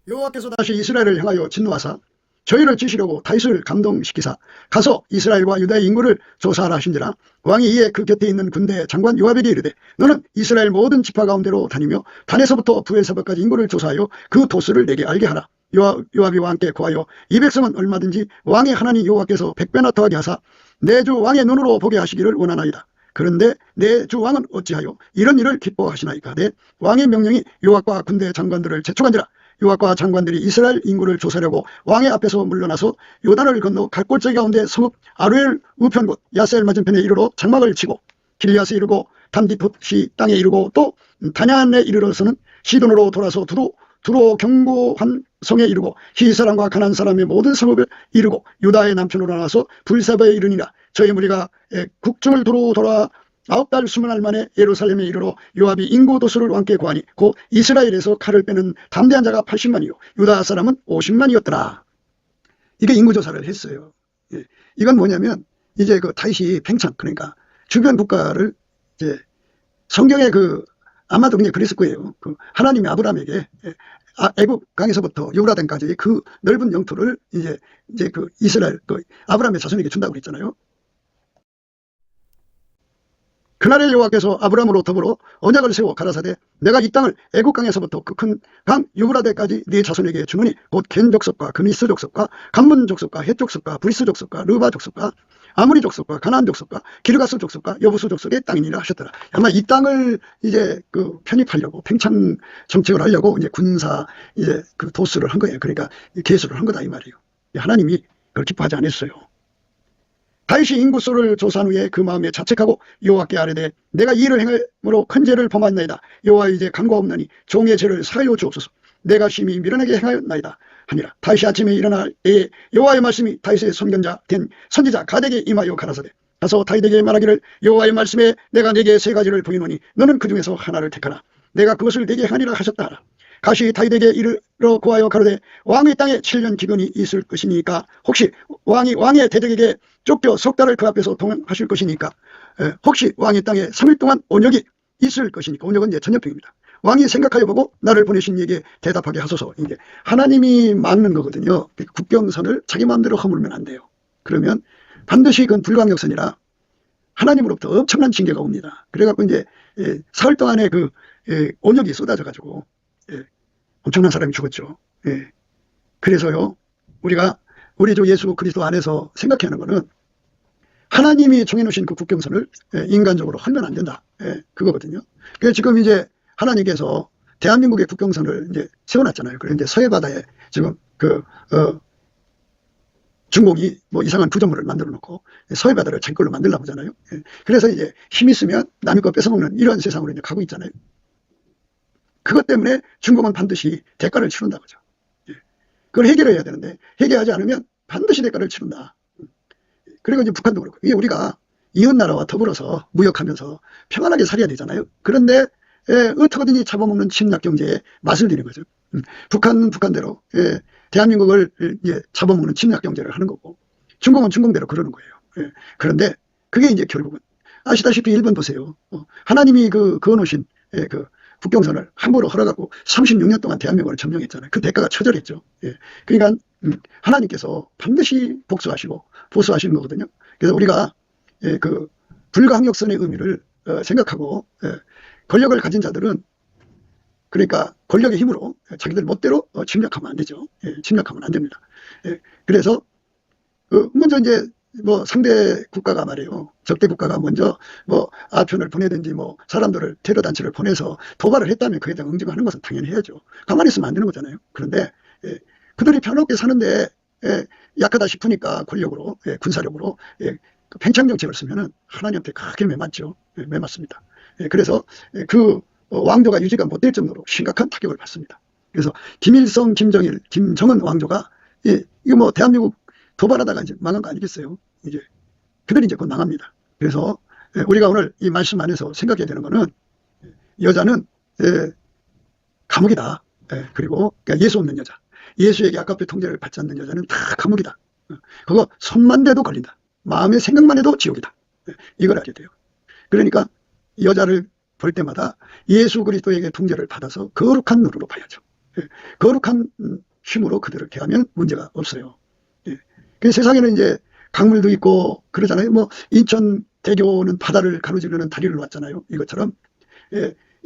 여호와께서 다시 이스라엘을 향하여 진노하사 저희를 치시려고 다윗을 감동시키사 가서 이스라엘과 유다의 인구를 조사하라 하신지라 왕이 이에 그 곁에 있는 군대 장관 요압에게 이르되 너는 이스라엘 모든 지파 가운데로 다니며 단에서부터 부엘세바까지 인구를 조사하여 그 도수를 내게 알게 하라. 요압이 왕께 고하여 이 백성은 얼마든지 왕의 하나님 여호와께서 100배나 더하게 하사 내 주 왕의 눈으로 보게 하시기를 원하나이다. 그런데 내 주 왕은 어찌하여 이런 일을 기뻐하시나이까. 내 왕의 명령이 요압과 군대 장관들을 재촉한지라. 요압과 장관들이 이스라엘 인구를 조사하려고 왕의 앞에서 물러나서 요단을 건너 갈골짜기 가운데 성읍 아루엘 우편 곳 야셀 맞은편에 이르러 장막을 치고 길리앗에 이르고 단디풋시 땅에 이르고 또 다냐안에 이르러서는 시돈으로 돌아서 두로 경고한 성에 이르고 히사람과 가나안 사람의 모든 성읍을 이르고 유다의 남편으로 나와서 불사바에 이르니라. 저희 무리가 국중을 두루 돌아 9달 20날 만에 예루살렘에 이르러 요압이 인구 도수를 왕께 구하니 곧 이스라엘에서 칼을 빼는 담대한 자가 80만이요 유다 사람은 50만이었더라. 이게 인구조사를 했어요. 이건 뭐냐면 이제 그 다윗이 팽창, 그러니까 주변 국가를 이제 성경에 아마도 그냥 그랬을 거예요. 하나님이 아브라함에게 애굽 강에서부터 유브라데까지 그 넓은 영토를 이제 그 이스라엘 아브라함의 자손에게 준다고 그랬잖아요. 그날에 여호와께서 아브라함으로 더불어 언약을 세워 가라사대 내가 이 땅을 애굽 강에서부터 그 큰 강 유브라데까지 네 자손에게 주노니 곧 겐 족속과 그니스 족속과 간문 족속과 헷 족속과 브리스 족속과 르바 족속과 아무리 족속과 가나안 족속과 기르가스 족속과 여부수 족속의 땅이니라 하셨더라. 아마 이 땅을 이제 편입하려고 팽창 정책을 하려고 이제 군사 이제 도수를 한 거예요. 그러니까 계수를 한 거다 이 말이에요. 하나님이 그걸 기뻐하지 않았어요. 다윗이 인구수를 조사한 후에 그 마음에 자책하고 여호와께 아뢰되 내가 이 일을 행함으로 큰 죄를 범하였나이다. 여호와 이제 간과없나니 종의 죄를 사하여 주옵소서. 내가 심히 미련하게 행하였나이다 하니라. 다윗이 아침에 일어날 때에 여호와의 말씀이 다윗의 선견자 된 선지자 가데에게 임하여 가라사대 가서 다윗에게 말하기를 여호와의 말씀에 내가 네게 세 가지를 보이노니 너는 그 중에서 하나를 택하라. 내가 그것을 네게 하니라 하셨다 하라. 가시 다윗에게 이르러 고하여 가로되 왕의 땅에 7년 기근이 있을 것이니까 혹시 왕의 대적에게 쫓겨 석 달을 그 앞에서 동행하실 것이니까 혹시 왕의 땅에 3일 동안 온역이 있을 것이니까 온역은 이제 전염병입니다. 왕이 생각하여 보고 나를 보내신 이에게 대답하게 하소서. 이게 하나님이 막는 거거든요. 국경선을 자기 마음대로 허물면 안 돼요. 그러면 반드시 그건 불가항력선이라 하나님으로부터 엄청난 징계가 옵니다. 그래갖고 이제 사흘 동안에 온역이 쏟아져 가지고 엄청난 사람이 죽었죠. 그래서요 우리가 우리 주 예수 그리스도 안에서 생각해야 하는 거는 하나님이 정해놓으신 그 국경선을 인간적으로 헐면 안 된다. 그거거든요. 그래서 지금 이제 하나님께서 대한민국의 국경선을 이제 세워놨잖아요. 그런데 서해 바다에 지금 중국이 뭐 이상한 구조물을 만들어 놓고 서해 바다를 자기 걸로 만들려고 하잖아요. 그래서 이제 힘 있으면 남의 거 뺏어먹는 이런 세상으로 이제 가고 있잖아요. 그것 때문에 중국은 반드시 대가를 치른다 그죠. 그걸 해결해야 되는데 해결하지 않으면 반드시 대가를 치른다. 그리고 이제 북한도 그렇고 이게 우리가 이웃나라와 더불어서 무역하면서 평안하게 살아야 되잖아요. 그런데 어떻게든지 잡아먹는 침략 경제에 맛을 들이는 거죠. 북한은 북한대로 대한민국을 잡아먹는 침략 경제를 하는 거고 중국은 중국대로 그러는 거예요. 그런데 그게 이제 결국은 아시다시피 일본 보세요. 하나님이 그어놓으신 국경선을 함부로 허락하고 36년 동안 대한민국을 점령했잖아요. 그 대가가 처절했죠. 그러니까 하나님께서 반드시 복수하시고 보수하시는 거거든요. 그래서 우리가 불가항력선의 의미를 생각하고 권력을 가진 자들은 그러니까 권력의 힘으로 자기들 멋대로 침략하면 안 되죠. 침략하면 안 됩니다. 그래서 먼저 이제 상대 국가가 말이에요. 적대 국가가 먼저 아편을 보내든지 사람들을 테러 단체를 보내서 도발을 했다면 그에 대한 응징하는 것은 당연히 해야죠. 가만히 있으면 안 되는 거잖아요. 그런데 그들이 편하게 사는데 약하다 싶으니까 권력으로 군사력으로 팽창 정책을 쓰면은 하나님한테 크게 매맞죠. 매맞습니다. 그래서 왕조가 유지가 못 될 정도로 심각한 타격을 받습니다. 그래서 김일성, 김정일, 김정은 왕조가 예, 이거 뭐 대한민국 도발하다가 이제 망한 거 아니겠어요? 이제 그들이 이제 곧 망합니다. 그래서 우리가 오늘 이 말씀 안에서 생각해야 되는 거는 여자는 감옥이다. 그리고 그러니까 예수 없는 여자, 예수에게 아까페 통제를 받지 않는 여자는 다 감옥이다. 그거 손만 대도 걸린다. 마음의 생각만 해도 지옥이다. 이걸 알아야 돼요. 그러니까 여자를 볼 때마다 예수 그리스도에게 통제를 받아서 거룩한 눈으로 봐야죠. 거룩한 힘으로 그들을 대하면 문제가 없어요. 그 세상에는 이제 강물도 있고 그러잖아요. 뭐 인천 대교는 바다를 가로지르는 다리를 놨잖아요. 이것처럼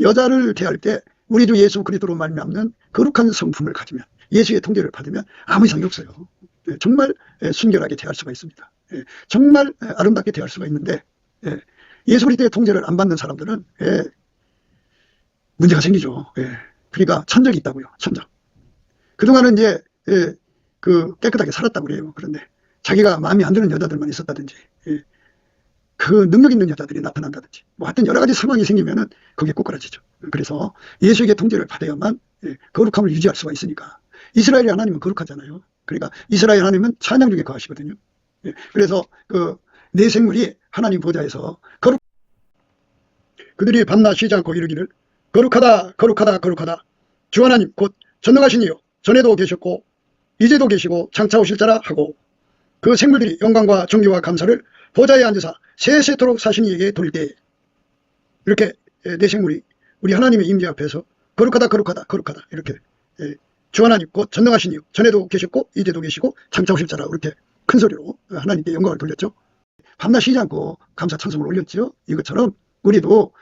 여자를 대할 때 우리 주 예수 그리스도로 말미암는 거룩한 성품을 가지면, 예수의 통제를 받으면 아무 이상이 없어요. 정말 순결하게 대할 수가 있습니다. 정말 아름답게 대할 수가 있는데 예수 그리스도의 통제를 안 받는 사람들은 문제가 생기죠. 그러니까 천적이 있다고요. 천적. 그동안은 이제 그 깨끗하게 살았다고 그래요. 그런데 자기가 마음에 안 드는 여자들만 있었다든지 그 능력 있는 여자들이 나타난다든지 뭐 하여튼 여러 가지 상황이 생기면은 그게 꼬꾸라지죠. 그래서 예수에게 통제를 받아야만 거룩함을 유지할 수가 있으니까. 이스라엘의 하나님은 거룩하잖아요. 그러니까 이스라엘 하나님은 찬양 중에 거하시거든요. 그래서 그 내 생물이 하나님 보좌에서 그들이 밤낮 쉬지 않고 이르기를 거룩하다 거룩하다 거룩하다 주 하나님 곧 전능하신 이요 전에도 계셨고 이제도 계시고 장차 오실 자라 하고, 그 생물들이 영광과 존귀와 감사를 보좌에 앉으사 세세토록 사신 이에게 돌릴 때 이렇게 내 생물이 우리 하나님의 임재 앞에서 거룩하다 거룩하다 거룩하다 이렇게 주 하나님 곧 전능하신 이요 전에도 계셨고 이제도 계시고 장차 오실 자라 이렇게 큰 소리로 하나님께 영광을 돌렸죠. 밤낮 쉬지 않고 감사 찬송을 올렸죠. 이것처럼 우리도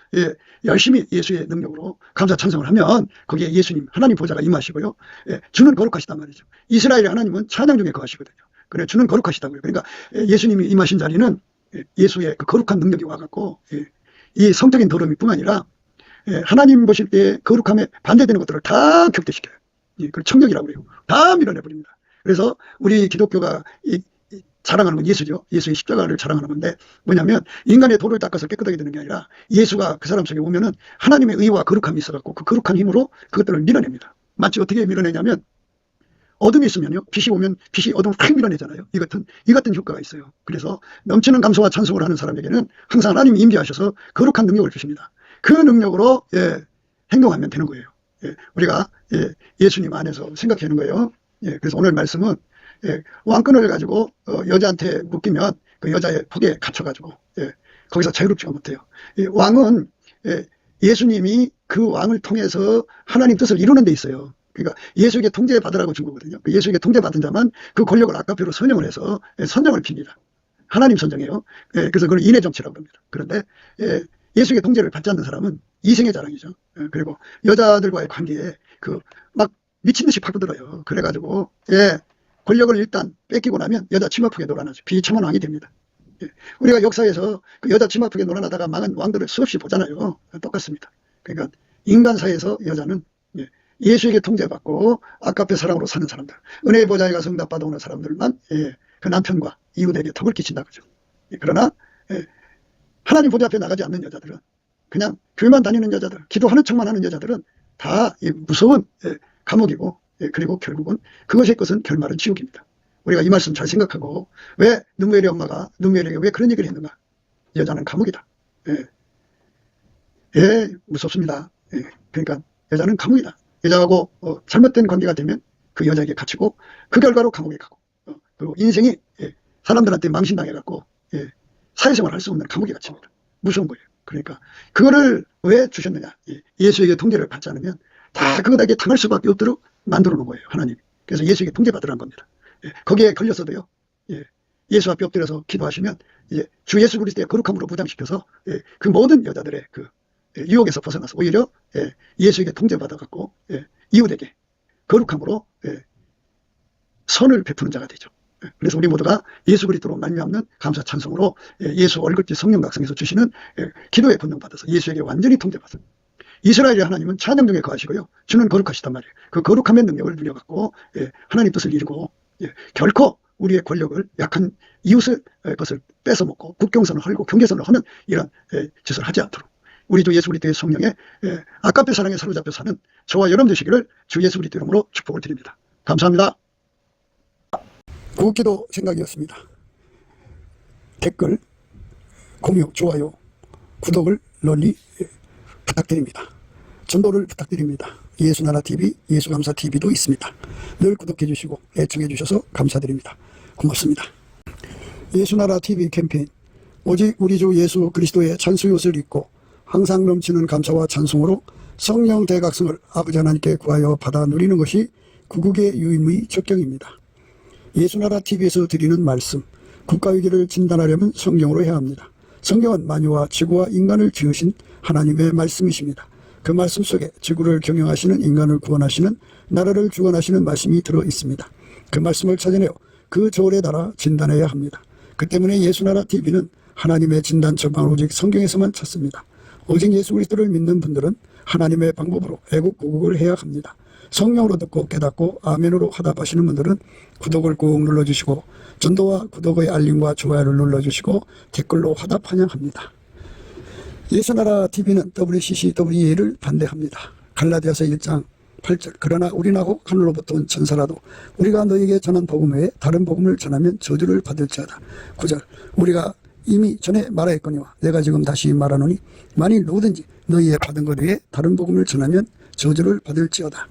열심히 예수의 능력으로 감사 찬송을 하면 거기에 예수님 하나님 보좌가 임하시고요. 주는 거룩하시단 말이죠. 이스라엘의 하나님은 찬양 중에 거하시거든요. 그래 주는 거룩하시다고요. 그러니까 예수님이 임하신 자리는 예수의 그 거룩한 능력이 와갖고 이 성적인 더러움이 뿐 아니라 하나님 보실 때 거룩함에 반대되는 것들을 다 격퇴시켜요. 그걸 청력이라고 그래요. 다 밀어내버립니다. 그래서 우리 기독교가 자랑하는 건 예수죠. 예수의 십자가를 자랑하는 건데 뭐냐면 인간의 도를 닦아서 깨끗하게 되는 게 아니라 예수가 그 사람 속에 오면은 하나님의 의와 거룩함이 있어갖고 그 거룩한 힘으로 그것들을 밀어냅니다. 마치 어떻게 밀어내냐면 어둠이 있으면요. 빛이 오면 빛이 어둠을 확 밀어내잖아요. 이 같은 효과가 있어요. 그래서 넘치는 감사와 찬송을 하는 사람에게는 항상 하나님이 임재하셔서 거룩한 능력을 주십니다. 그 능력으로 행동하면 되는 거예요. 우리가 예수님 안에서 생각하는 거예요. 그래서 오늘 말씀은 왕권을 가지고 여자한테 묶이면 그 여자의 폭에 갇혀가지고 거기서 자유롭지가 못해요. 왕은 예수님이 그 왕을 통해서 하나님 뜻을 이루는 데 있어요. 그러니까 예수에게 통제받으라고 준 거거든요. 예수에게 통제받은 자만 그 권력을 아까표로 선정을 해서 선정을 핍니다. 하나님 선정해요. 그래서 그걸 인의 정치라고 합니다. 그런데 예수에게 통제를 받지 않는 사람은 이생의 자랑이죠. 그리고 여자들과의 관계에 그 막 미친 듯이 파고들어요. 그래가지고 권력을 일단 뺏기고 나면 여자 치마폭에 놀아나죠. 비참한 왕이 됩니다. 우리가 역사에서 그 여자 치마폭에 놀아나다가 망한 왕들을 수없이 보잖아요. 똑같습니다. 그러니까 인간사에서 여자는 예수에게 통제받고 아까페 사랑으로 사는 사람들, 은혜의 보좌에 가서 응답받아 오는 사람들만 그 남편과 이웃에게 덕을 끼친다 그죠. 그러나 하나님 보좌 앞에 나가지 않는 여자들은, 그냥 교회만 다니는 여자들, 기도하는 척만 하는 여자들은 다 무서운 감옥이고, 그리고 결국은 그것의 것은 결말은 지옥입니다. 우리가 이 말씀 잘 생각하고, 왜 누무엘의 엄마가 누무엘에게 왜 그런 얘기를 했는가? 여자는 감옥이다. 무섭습니다. 그러니까 여자는 감옥이다. 여자하고 잘못된 관계가 되면 그 여자에게 갇히고 그 결과로 감옥에 가고, 그리고 인생이 사람들한테 망신당해갖고 사회생활 할 수 없는 감옥에 갇힙니다. 무서운 거예요. 그러니까 그거를 왜 주셨느냐? 예수에게 통제를 받지 않으면 다 그것에게 당할 수밖에 없도록 만들어 놓은 거예요, 하나님이. 그래서 예수에게 통제받으라는 겁니다. 거기에 걸렸어도요, 예수 앞에 엎드려서 기도하시면 이제 주 예수 그리스도의 거룩함으로 무장시켜서 그 모든 여자들의 그 유혹에서 벗어나서 오히려 예수에게 통제받아갖고 이웃에게 거룩함으로 선을 베푸는 자가 되죠. 그래서 우리 모두가 예수 그리스도로 말미암는 감사 찬송으로 예수 얼굴빛 성령 각성에서 주시는 기도의 권능 받아서 예수에게 완전히 통제받은 이스라엘의 하나님은 찬양 중에 거하시고요, 주는 거룩하시단 말이에요. 그 거룩함의 능력을 누려갖고 하나님 뜻을 이루고 결코 우리의 권력을 약한 이웃의 것을 뺏어먹고 국경선을 헐고 경계선을 하는 이런 짓을 하지 않도록 우리 주 예수 그리스도의 성령에 아까페 사랑에 사로잡혀 사는 저와 여러분 되시기를 주 예수 그리스도 이름으로 축복을 드립니다. 감사합니다. 구기도 생각이었습니다. 댓글, 공유, 좋아요, 구독을 널리 부탁드립니다. 전도를 부탁드립니다. 예수나라TV, 예수감사TV도 있습니다. 늘 구독해 주시고 애청해 주셔서 감사드립니다. 고맙습니다. 예수나라TV 캠페인, 오직 우리 주 예수 그리스도의 찬수옷을 입고 항상 넘치는 감사와 찬송으로 성령 대각성을 아버지 하나님께 구하여 받아 누리는 것이 구국의 유임의 적경입니다. 예수나라TV에서 드리는 말씀, 국가위기를 진단하려면 성경으로 해야 합니다. 성경은 만유와 지구와 인간을 지으신 하나님의 말씀이십니다. 그 말씀 속에 지구를 경영하시는, 인간을 구원하시는, 나라를 주관하시는 말씀이 들어 있습니다. 그 말씀을 찾아내어 그 조언에 따라 진단해야 합니다. 그 때문에 예수나라TV는 하나님의 진단 처방을 오직 성경에서만 찾습니다. 오직 예수 그리스도를 믿는 분들은 하나님의 방법으로 애국구국을 해야 합니다. 성령으로 듣고 깨닫고 아멘으로 화답하시는 분들은 구독을 꾹 눌러주시고 전도와 구독의 알림과 좋아요를 눌러주시고 댓글로 화답 환영합니다. 예수나라TV는 WCCWA를 반대합니다. 갈라디아서 1장 8절, 그러나 우리나고 하늘로부터 온 천사라도 우리가 너에게 전한 복음 외에 다른 복음을 전하면 저주를 받을지어다. 9절, 우리가 이미 전에 말하였거니와 내가 지금 다시 말하노니 만일 누구든지 너희의 받은 것 외에 다른 복음을 전하면 저주를 받을지어다.